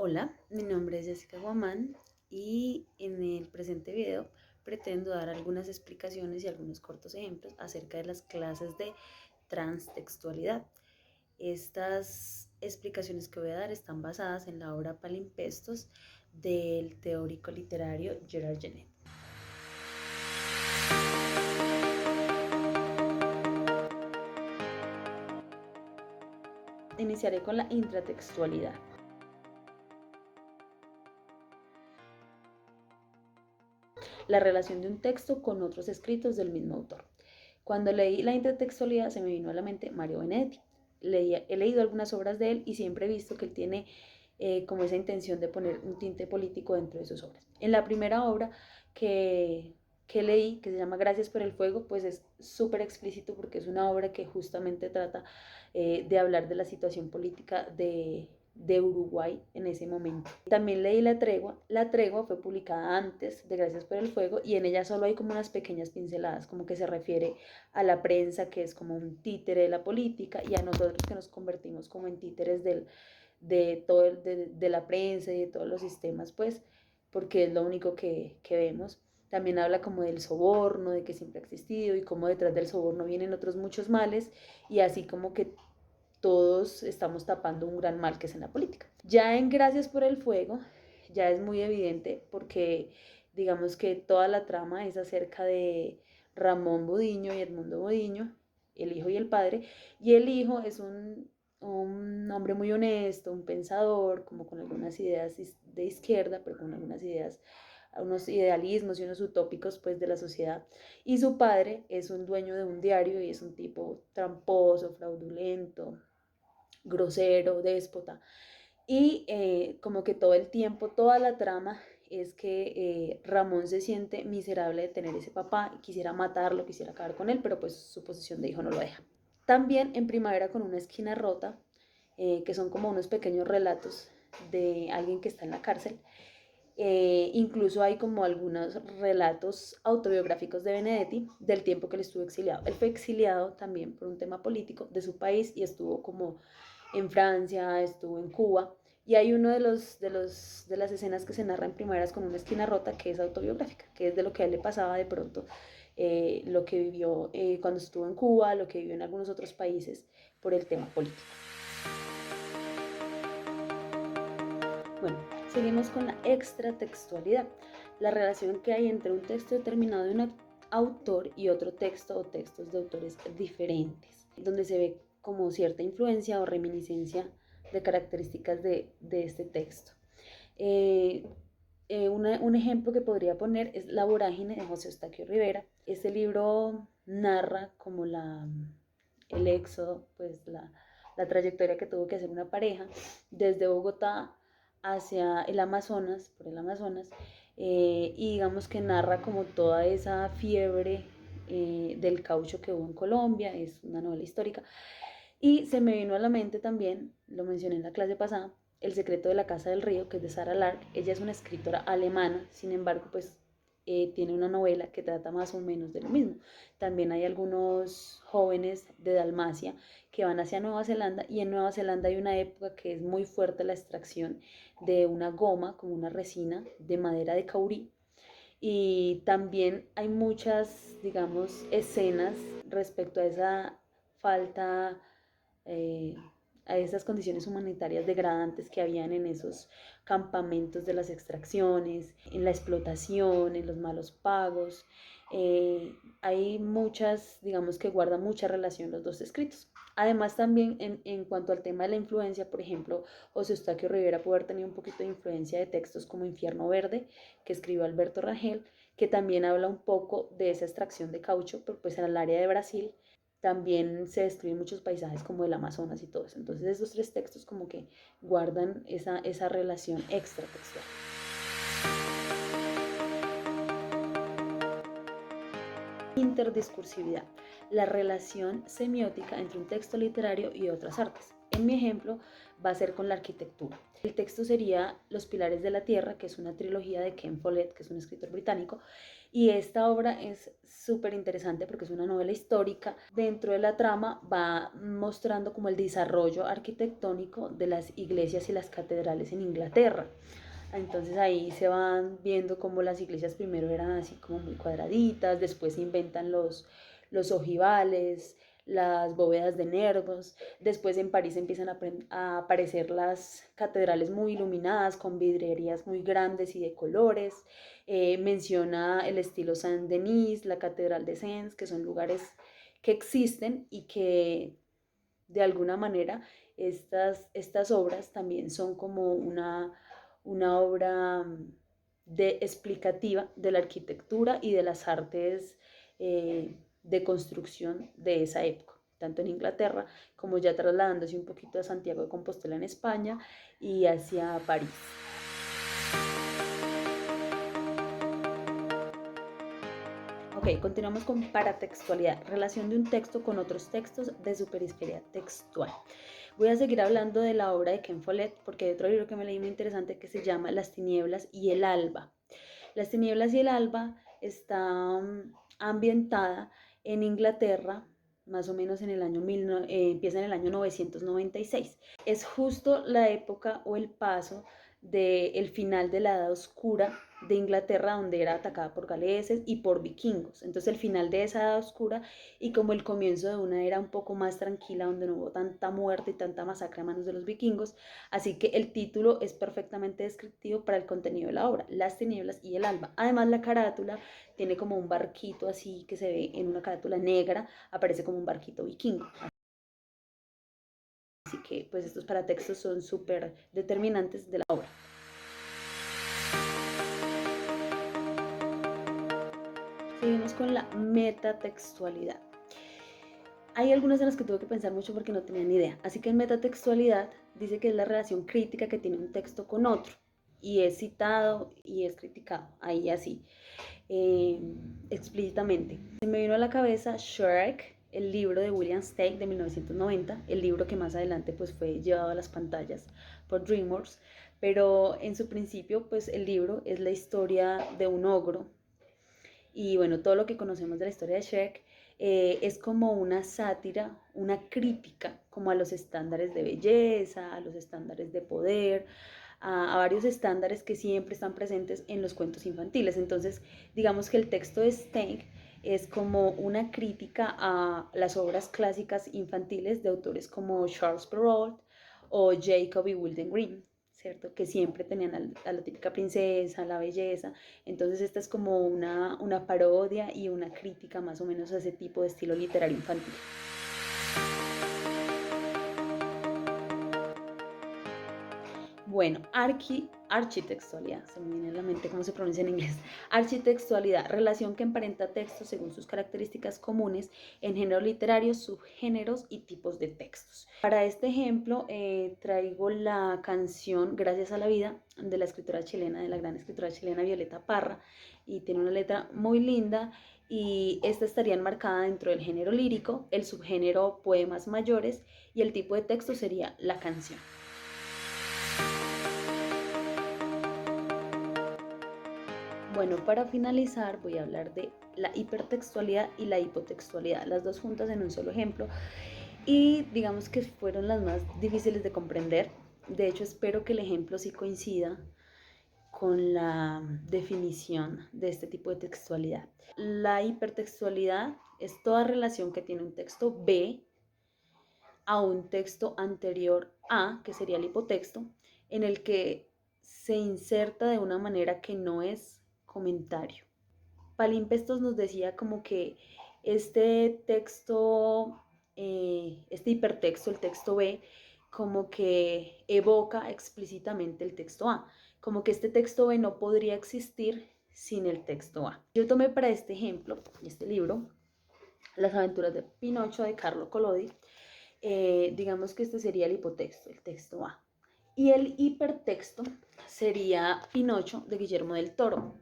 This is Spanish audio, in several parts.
Hola, mi nombre es Jessica Guamán y en el presente video pretendo dar algunas explicaciones y algunos cortos ejemplos acerca de las clases de transtextualidad. Estas explicaciones que voy a dar están basadas en la obra Palimpestos del teórico literario Gerard Genette. Iniciaré con la intratextualidad. La relación de un texto con otros escritos del mismo autor. Cuando leí la intertextualidad se me vino a la mente Mario Benedetti. He leído algunas obras de él y siempre he visto que él tiene como esa intención de poner un tinte político dentro de sus obras. En la primera obra que leí, que se llama Gracias por el fuego, pues es súper explícito porque es una obra que justamente trata de hablar de la situación política de Uruguay en ese momento. También leí La Tregua. La Tregua fue publicada antes de Gracias por el Fuego y en ella solo hay como unas pequeñas pinceladas, como que se refiere a la prensa, que es como un títere de la política, y a nosotros que nos convertimos como en títeres de la prensa y de todos los sistemas, pues, porque es lo único que vemos. También habla como del soborno, de que siempre ha existido y cómo detrás del soborno vienen otros muchos males y así como que todos estamos tapando un gran mal que es en la política. Ya en Gracias por el Fuego, ya es muy evidente porque digamos que toda la trama es acerca de Ramón Bodiño y Edmundo Bodiño, el hijo y el padre, y el hijo es un hombre muy honesto, un pensador, como con algunas ideas de izquierda, pero con algunas ideas, unos idealismos y unos utópicos pues de la sociedad. Y su padre es un dueño de un diario y es un tipo tramposo, fraudulento, grosero, déspota. Y como que todo el tiempo, toda la trama es que Ramón se siente miserable de tener ese papá y quisiera matarlo, quisiera acabar con él, pero pues su posición de hijo no lo deja. También en Primavera con una esquina rota, que son como unos pequeños relatos de alguien que está en la cárcel. Incluso hay como algunos relatos autobiográficos de Benedetti del tiempo que él estuvo exiliado. Él fue exiliado también por un tema político de su país y estuvo como en Francia, estuvo en Cuba. Y hay uno de las escenas que se narra en Primeras con una esquina rota que es autobiográfica, que es de lo que a él le pasaba de pronto, lo que vivió cuando estuvo en Cuba, lo que vivió en algunos otros países por el tema político. Bueno, seguimos con la extratextualidad, la relación que hay entre un texto determinado de un autor y otro texto o textos de autores diferentes, donde se ve como cierta influencia o reminiscencia de características de este texto. Un ejemplo que podría poner es La vorágine de José Eustaquio Rivera. Este libro narra como el éxodo, pues la trayectoria que tuvo que hacer una pareja desde Bogotá hacia el Amazonas, por el Amazonas, y digamos que narra como toda esa fiebre del caucho que hubo en Colombia, es una novela histórica. Y se me vino a la mente también, lo mencioné en la clase pasada, El secreto de la casa del río, que es de Sarah Lark. Ella es una escritora alemana, sin embargo, pues tiene una novela que trata más o menos de lo mismo. También hay algunos jóvenes de Dalmacia que van hacia Nueva Zelanda y en Nueva Zelanda hay una época que es muy fuerte la extracción de una goma, como una resina de madera de caurí. Y también hay muchas, digamos, escenas respecto a esa falta, eh, a esas condiciones humanitarias degradantes que habían en esos campamentos de las extracciones, en la explotación, en los malos pagos. Hay muchas, digamos que guardan mucha relación los dos escritos. Además también en cuanto al tema de la influencia, por ejemplo, José Eustaquio Rivera puede haber tenido un poquito de influencia de textos como Infierno Verde, que escribió Alberto Rangel, que también habla un poco de esa extracción de caucho, pero pues en el área de Brasil también se describen muchos paisajes como el Amazonas y todo eso. Entonces esos tres textos como que guardan esa relación extratextual. Interdiscursividad, la relación semiótica entre un texto literario y otras artes. en mi ejemplo va a ser con la arquitectura. El texto sería Los Pilares de la Tierra, que es una trilogía de Ken Follett, que es un escritor británico, y esta obra es súper interesante porque es una novela histórica. Dentro de la trama va mostrando como el desarrollo arquitectónico de las iglesias y las catedrales en Inglaterra. Entonces ahí se van viendo cómo las iglesias primero eran así como muy cuadraditas, después se inventan los ojivales, las bóvedas de nervios, después en París empiezan a aparecer las catedrales muy iluminadas, con vidrieras muy grandes y de colores. Menciona el estilo Saint-Denis, la catedral de Sens, que son lugares que existen y que de alguna manera estas obras también son como una obra explicativa de la arquitectura y de las artes de construcción de esa época, tanto en Inglaterra como ya trasladándose un poquito a Santiago de Compostela en España y hacia París. Ok, continuamos con paratextualidad, relación de un texto con otros textos de superioridad textual. Voy a seguir hablando de la obra de Ken Follett porque hay otro libro que me leí muy interesante que se llama Las tinieblas y el alba. Las tinieblas y el alba está ambientada en Inglaterra, más o menos en el año empieza en el año 996. Es justo la época o el paso del final de la Edad Oscura de Inglaterra, donde era atacada por galeses y por vikingos. Entonces el final de esa Edad Oscura y como el comienzo de una era un poco más tranquila, donde no hubo tanta muerte y tanta masacre a manos de los vikingos. Así que el título es perfectamente descriptivo para el contenido de la obra, Las tinieblas y el alba. Además la carátula tiene como un barquito así que se ve en una carátula negra, aparece como un barquito vikingo. Así que pues estos paratextos son súper determinantes de la obra. Seguimos con la metatextualidad. Hay algunas de las que tuve que pensar mucho porque no tenía ni idea. Así que en metatextualidad dice que es la relación crítica que tiene un texto con otro. Y es citado y es criticado. Ahí así, explícitamente. Se me vino a la cabeza Shrek, el libro de William Steig de 1990. El libro que más adelante pues fue llevado a las pantallas por DreamWorks. Pero en su principio pues el libro es la historia de un ogro. Y bueno, todo lo que conocemos de la historia de Shrek es como una sátira, una crítica como a los estándares de belleza, a los estándares de poder, a varios estándares que siempre están presentes en los cuentos infantiles. Entonces, digamos que el texto de Steig es como una crítica a las obras clásicas infantiles de autores como Charles Perrault o Jacob y Wilden Green, ¿cierto? Que siempre tenían a la típica princesa, la belleza. Entonces esta es como una parodia y una crítica más o menos a ese tipo de estilo literario infantil. Bueno, architextualidad, se me viene a la mente cómo se pronuncia en inglés. Architextualidad, relación que emparenta textos según sus características comunes en géneros literarios, subgéneros y tipos de textos. Para este ejemplo traigo la canción Gracias a la vida de la escritora chilena, de la gran escritora chilena Violeta Parra, y tiene una letra muy linda y esta estaría enmarcada dentro del género lírico, el subgénero poemas mayores y el tipo de texto sería la canción. Bueno, para finalizar voy a hablar de la hipertextualidad y la hipotextualidad, las dos juntas en un solo ejemplo, y digamos que fueron las más difíciles de comprender. De hecho, espero que el ejemplo sí coincida con la definición de este tipo de textualidad. La hipertextualidad es toda relación que tiene un texto B a un texto anterior A, que sería el hipotexto, en el que se inserta de una manera que no es comentario. Palimpestos nos decía como que este texto, este hipertexto, el texto B, como que evoca explícitamente el texto A, como que este texto B no podría existir sin el texto A. Yo tomé para este ejemplo, este libro, Las aventuras de Pinocho de Carlo Collodi. Digamos que este sería el hipotexto, el texto A. Y el hipertexto sería Pinocho de Guillermo del Toro.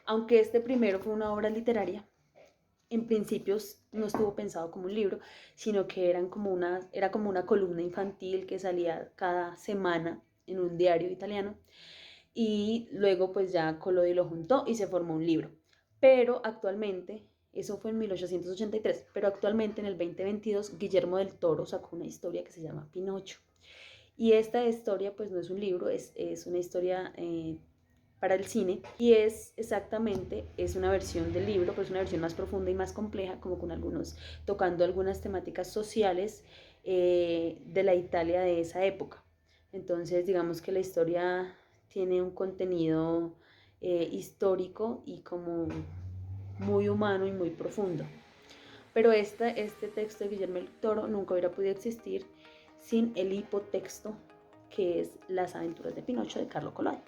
Aunque este primero fue una obra literaria, en principios no estuvo pensado como un libro, sino que era como una columna infantil que salía cada semana en un diario italiano y luego pues ya Collodi lo juntó y se formó un libro. Pero actualmente, eso fue en 1883, pero actualmente en el 2022 Guillermo del Toro sacó una historia que se llama Pinocho. Y esta historia pues no es un libro, es una historia para el cine y es exactamente, es una versión del libro, pero es una versión más profunda y más compleja, como con tocando algunas temáticas sociales de la Italia de esa época. Entonces digamos que la historia tiene un contenido histórico y como muy humano y muy profundo. Pero este texto de Guillermo del Toro nunca hubiera podido existir sin el hipotexto que es Las aventuras de Pinocho de Carlo Collodi.